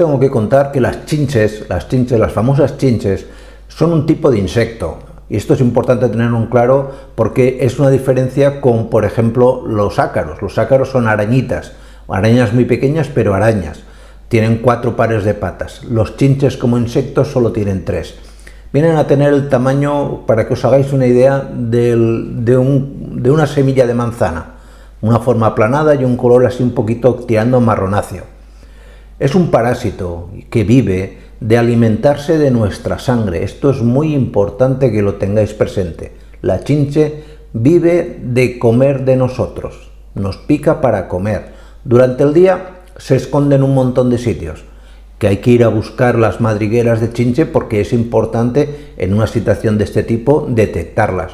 Tengo que contar que las chinches, las famosas chinches, son un tipo de insecto. Y esto es importante tenerlo en claro porque es una diferencia con, por ejemplo, los ácaros. Los ácaros son arañitas, arañas muy pequeñas, pero arañas. Tienen 4 pares de patas. Los chinches como insectos solo tienen 3. Vienen a tener el tamaño, para que os hagáis una idea, de una semilla de manzana. Una forma aplanada y un color así un poquito tirando marronáceo. Es un parásito que vive de alimentarse de nuestra sangre. Esto es muy importante que lo tengáis presente. La chinche vive de comer de nosotros. Nos pica para comer. Durante el día se esconde en un montón de sitios, que hay que ir a buscar las madrigueras de chinche porque es importante en una situación de este tipo detectarlas.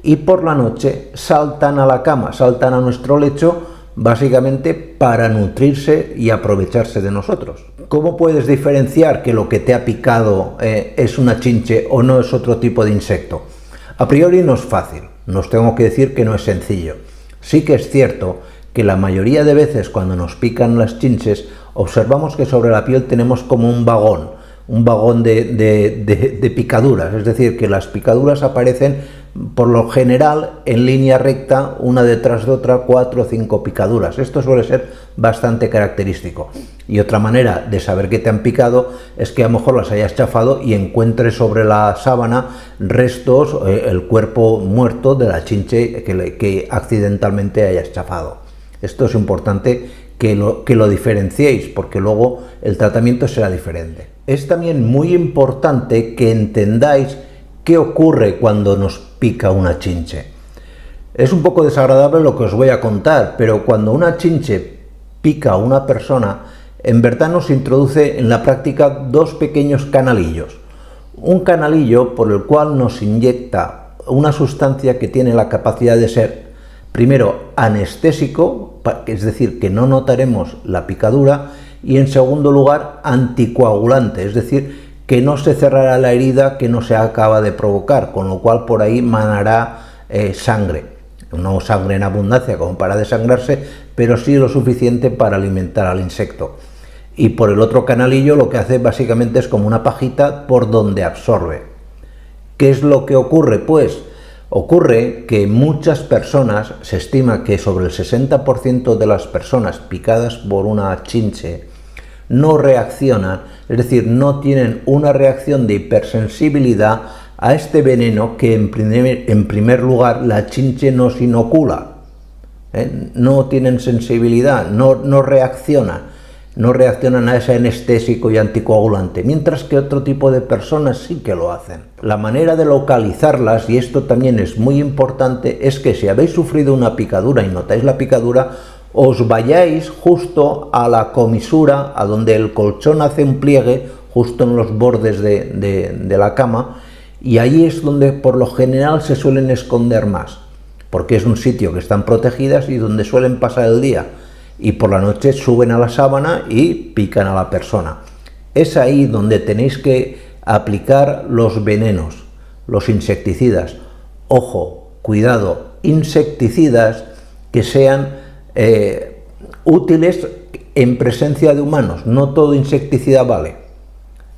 Y por la noche saltan a la cama, saltan a nuestro lecho, básicamente para nutrirse y aprovecharse de nosotros. ¿Cómo puedes diferenciar que lo que te ha picado es una chinche o no es otro tipo de insecto? A priori no es fácil, nos tengo que decir que no es sencillo. Sí que es cierto que la mayoría de veces cuando nos pican las chinches observamos que sobre la piel tenemos como un vagón de picaduras, es decir, que las picaduras aparecen por lo general en línea recta, una detrás de otra, 4 o 5 picaduras. Esto suele ser bastante característico. Y otra manera de saber que te han picado es que a lo mejor las hayas chafado y encuentres sobre la sábana restos, el cuerpo muerto de la chinche que accidentalmente hayas chafado. Esto es importante que lo diferenciéis, porque luego el tratamiento será diferente. Es también muy importante que entendáis qué ocurre cuando nos pica una chinche. Es un poco desagradable lo que os voy a contar, pero cuando una chinche pica a una persona, en verdad nos introduce en la práctica 2 pequeños canalillos. Un canalillo por el cual nos inyecta una sustancia que tiene la capacidad de ser, primero, anestésico, es decir, que no notaremos la picadura, y en segundo lugar, anticoagulante, es decir, que no se cerrará la herida que no se acaba de provocar, con lo cual por ahí manará sangre. No sangre en abundancia como para desangrarse, pero sí lo suficiente para alimentar al insecto. Y por el otro canalillo lo que hace básicamente es como una pajita por donde absorbe. ¿Qué es lo que ocurre? Pues ocurre que muchas personas, se estima que sobre el 60% de las personas picadas por una chinche no reaccionan, es decir, no tienen una reacción de hipersensibilidad a este veneno que en primer lugar la chinche nos inocula. No tienen sensibilidad, no reaccionan a ese anestésico y anticoagulante, mientras que otro tipo de personas sí que lo hacen. La manera de localizarlas, y esto también es muy importante, es que si habéis sufrido una picadura y notáis la picadura, os vayáis justo a la comisura, a donde el colchón hace un pliegue, justo en los bordes de la cama, y ahí es donde por lo general se suelen esconder más, porque es un sitio que están protegidas y donde suelen pasar el día, y por la noche suben a la sábana y pican a la persona. Es ahí donde tenéis que aplicar los venenos, los insecticidas. Ojo, cuidado, insecticidas que sean útiles en presencia de humanos, no todo insecticida vale.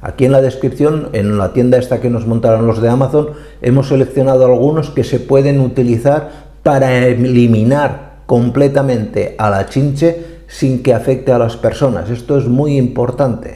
Aquí en la descripción, en la tienda esta que nos montaron los de Amazon, hemos seleccionado algunos que se pueden utilizar para eliminar completamente a la chinche sin que afecte a las personas. Esto es muy importante.